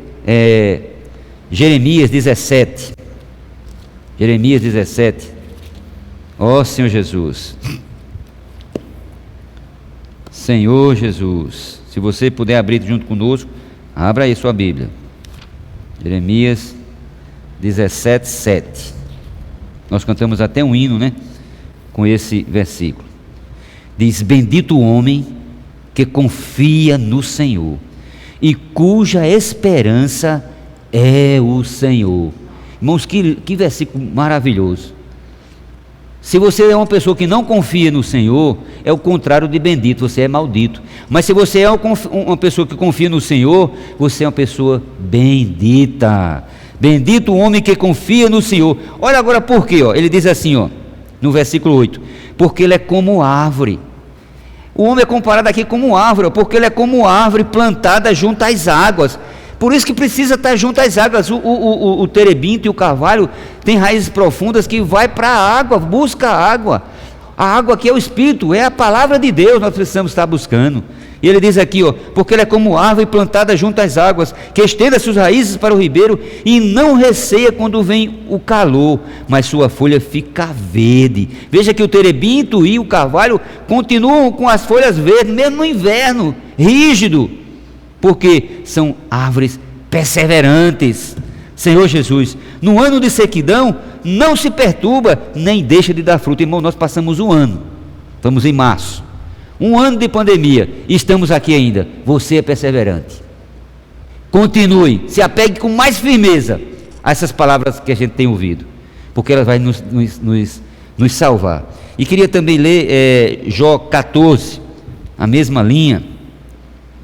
Jeremias 17. Jeremias 17. Ó Senhor Jesus. Senhor Jesus. Se você puder abrir junto conosco, abra aí sua Bíblia. Jeremias 17, 7. Nós cantamos até um hino, né? Com esse versículo. Diz, bendito o homem que confia no Senhor e cuja esperança é o Senhor. Irmãos, que versículo maravilhoso. Se você é uma pessoa que não confia no Senhor, é o contrário de bendito, você é maldito. Mas se você é uma pessoa que confia no Senhor, você é uma pessoa bendita. Bendito o homem que confia no Senhor. Olha agora por quê, ó. Ele diz assim, ó, no versículo 8, porque ele é como árvore. O homem é comparado aqui como árvore, porque ele é como árvore plantada junto às águas. Por isso que precisa estar junto às águas. O terebinto e o carvalho tem raízes profundas que vai para a água, busca a água. A água que é o Espírito, é a palavra de Deus, nós precisamos estar buscando. E ele diz aqui, ó, porque ele é como árvore plantada junto às águas, que estende as suas raízes para o ribeiro e não receia quando vem o calor, mas sua folha fica verde. Veja que o terebinto e o carvalho continuam com as folhas verdes, mesmo no inverno, rígido, porque são árvores perseverantes. Senhor Jesus, no ano de sequidão, não se perturba, nem deixa de dar fruto. Irmão, nós passamos um ano, estamos em março, um ano de pandemia, e estamos aqui ainda. Você é perseverante. Continue, se apegue com mais firmeza a essas palavras que a gente tem ouvido, porque elas vão nos salvar. E queria também ler Jó 14, a mesma linha,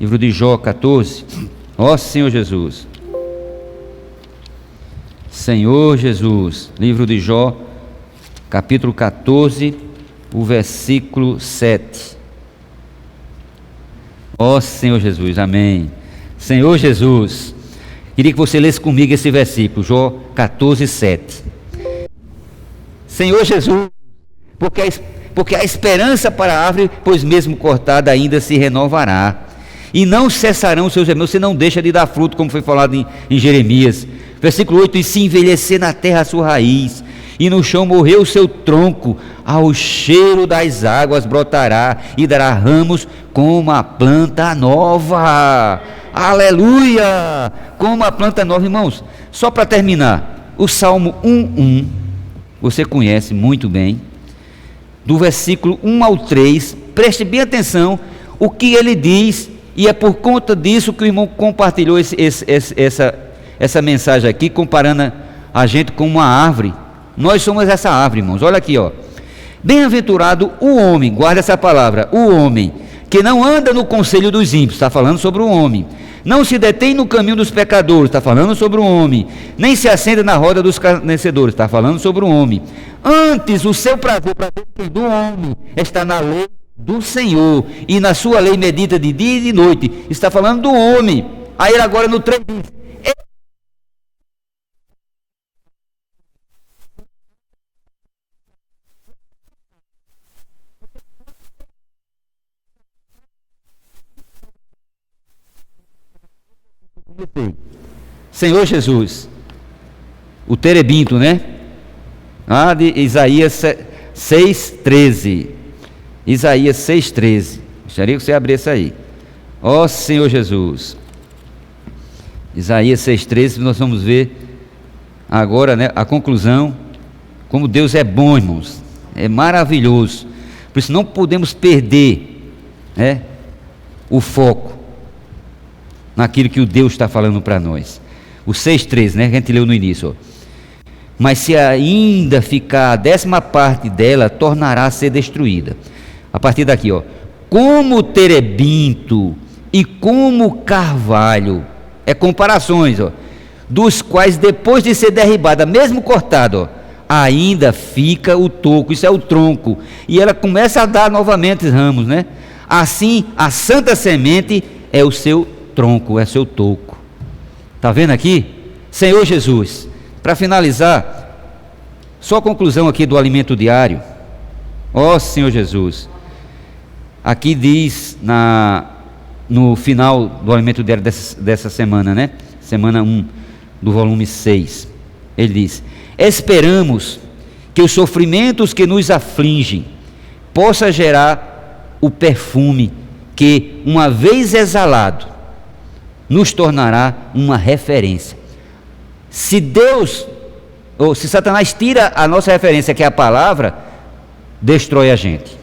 livro de Jó 14. Ó Senhor Jesus, Senhor Jesus, livro de Jó, capítulo 14, o versículo 7. Ó Senhor Jesus, amém. Senhor Jesus, queria que você lesse comigo esse versículo, Jó 14, 7. Senhor Jesus, porque a esperança para a árvore, pois mesmo cortada ainda se renovará, e não cessarão os seus remédios, você não deixa de dar fruto, como foi falado em Jeremias. Versículo 8, e se envelhecer na terra a sua raiz, e no chão morreu o seu tronco, ao cheiro das águas brotará, e dará ramos como a planta nova. Aleluia! Como a planta nova. Irmãos, só para terminar, o Salmo 1:1, você conhece muito bem, do versículo 1 ao 3, preste bem atenção o que ele diz, e é por conta disso que o irmão compartilhou essa mensagem aqui, comparando a gente com uma árvore. Nós somos essa árvore, irmãos. Olha aqui, ó. Bem-aventurado o homem, guarda essa palavra, o homem, que não anda no conselho dos ímpios, está falando sobre o homem, não se detém no caminho dos pecadores, está falando sobre o homem, nem se assenta na roda dos escarnecedores, está falando sobre o homem. Antes, o seu prazer do homem está na lei do Senhor, e na sua lei medita de dia e de noite. Está falando do homem. Aí ele agora no 3 diz, Senhor Jesus, o terebinto, né? De Isaías 6,13. Isaías 6,13. Gostaria que você abrisse aí. Ó Senhor Jesus. Isaías 6,13, nós vamos ver agora, né, a conclusão, como Deus é bom, irmãos. É maravilhoso. Por isso não podemos perder, né, o foco naquilo que o Deus está falando para nós. O 6,13, né, que a gente leu no início, ó. Mas se ainda ficar a 10ª parte dela, tornará a ser destruída. A partir daqui, ó, como terebinto e como carvalho, comparações, ó, dos quais depois de ser derribada, mesmo cortada, ó, ainda fica o toco, isso é o tronco, e ela começa a dar novamente ramos, né? Assim, a santa semente é o seu tronco, é seu toco. Está vendo aqui? Senhor Jesus, para finalizar, só a conclusão aqui do alimento diário. Ó Senhor Jesus, aqui diz no final do alimento diário dessa semana, né? Semana 1 do volume 6, ele diz: esperamos que os sofrimentos que nos afligem possa gerar o perfume que, uma vez exalado, nos tornará uma referência. Se Deus, ou se Satanás tira a nossa referência, que é a palavra, destrói a gente.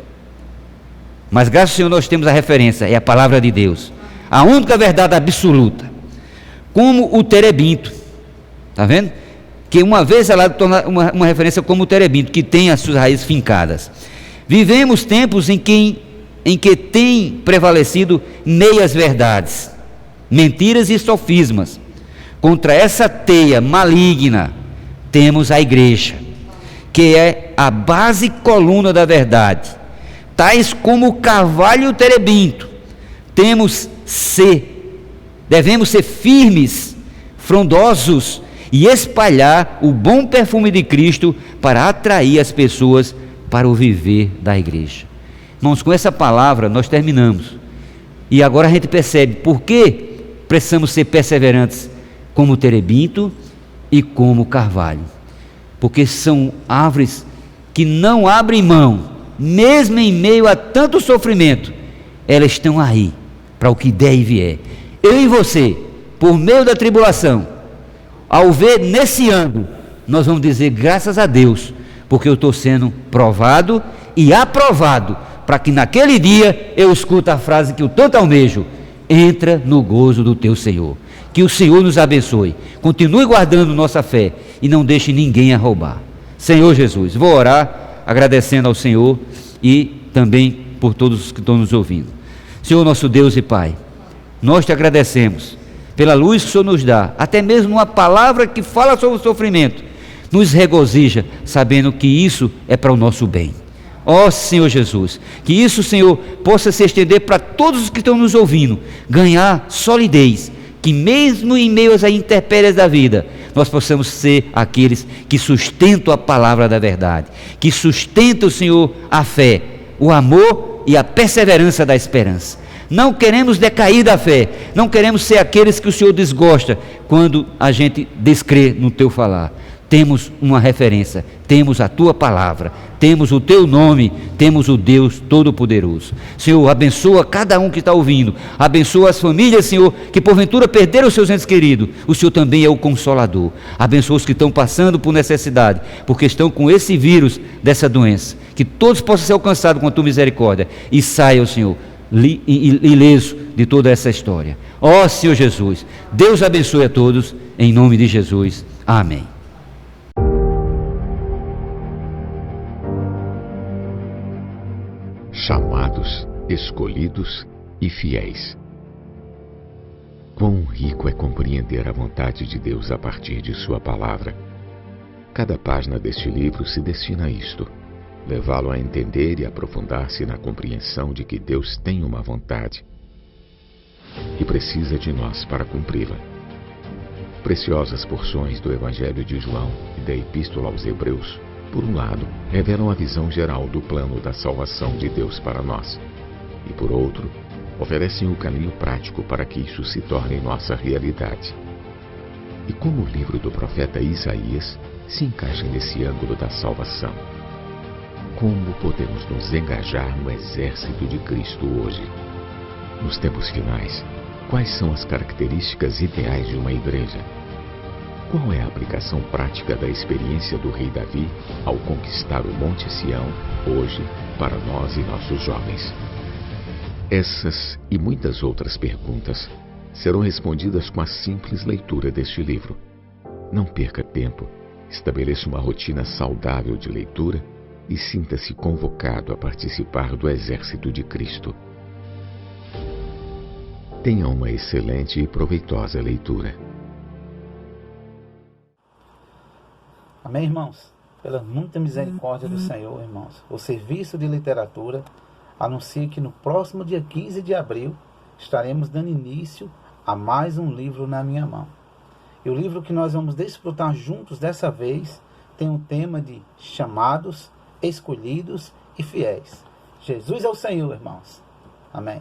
Mas graças ao Senhor nós temos a referência, é a palavra de Deus, a única verdade absoluta. Como o terebinto, está vendo? Que uma vez ela torna uma referência como o terebinto, que tem as suas raízes fincadas. Vivemos tempos em que tem prevalecido meias verdades, mentiras e sofismas. Contra essa teia maligna temos a igreja, que é a base e coluna da verdade. Tais como o carvalho e o terebinto, devemos ser firmes, frondosos e espalhar o bom perfume de Cristo para atrair as pessoas para o viver da igreja. Irmãos, com essa palavra nós terminamos E agora a gente percebe por que precisamos ser perseverantes como o terebinto e como o carvalho. Porque são árvores que não abrem mão, mesmo em meio a tanto sofrimento, elas estão aí para o que der e vier. Eu e você, por meio da tribulação, ao ver nesse ângulo, nós vamos dizer graças a Deus, porque eu estou sendo provado e aprovado, para que naquele dia eu escute a frase que eu tanto almejo: entra no gozo do teu Senhor. Que o Senhor nos abençoe, continue guardando nossa fé e não deixe ninguém a roubar. Senhor Jesus, vou orar agradecendo ao Senhor e também por todos que estão nos ouvindo. Senhor nosso Deus e Pai, nós te agradecemos pela luz que o Senhor nos dá, até mesmo uma palavra que fala sobre o sofrimento, nos regozija, sabendo que isso é para o nosso bem. Ó Senhor Jesus, que isso, Senhor, possa se estender para todos os que estão nos ouvindo, ganhar solidez, que mesmo em meio às intempéries da vida, nós possamos ser aqueles que sustentam a palavra da verdade, que sustentam, Senhor, a fé, o amor e a perseverança da esperança. Não queremos decair da fé, não queremos ser aqueles que o Senhor desgosta quando a gente descrê no teu falar. Temos uma referência, temos a tua palavra, temos o teu nome, temos o Deus Todo-Poderoso. Senhor, abençoa cada um que está ouvindo, abençoa as famílias, Senhor, que porventura perderam os seus entes queridos. O Senhor também é o Consolador. Abençoa os que estão passando por necessidade, porque estão com esse vírus dessa doença. Que todos possam ser alcançados com a tua misericórdia e saiam, Senhor, ileso de toda essa história. Ó Senhor Jesus, Deus abençoe a todos, em nome de Jesus. Amém. Chamados, escolhidos e fiéis. Quão rico é compreender a vontade de Deus a partir de sua palavra. Cada página deste livro se destina a isto: levá-lo a entender e aprofundar-se na compreensão de que Deus tem uma vontade e precisa de nós para cumpri-la. Preciosas porções do Evangelho de João e da Epístola aos Hebreus, por um lado, revelam a visão geral do plano da salvação de Deus para nós, e por outro, oferecem o caminho prático para que isso se torne nossa realidade. E como o livro do profeta Isaías se encaixa nesse ângulo da salvação? Como podemos nos engajar no exército de Cristo hoje? Nos tempos finais, quais são as características ideais de uma igreja? Qual é a aplicação prática da experiência do rei Davi ao conquistar o Monte Sião, hoje, para nós e nossos jovens? Essas e muitas outras perguntas serão respondidas com a simples leitura deste livro. Não perca tempo, estabeleça uma rotina saudável de leitura e sinta-se convocado a participar do exército de Cristo. Tenha uma excelente e proveitosa leitura. Amém, irmãos? Pela muita misericórdia do Senhor, irmãos, o Serviço de Literatura anuncia que no próximo dia 15 de abril estaremos dando início a mais um livro na minha mão. E o livro que nós vamos desfrutar juntos dessa vez tem um tema de chamados, escolhidos e fiéis. Jesus é o Senhor, irmãos. Amém.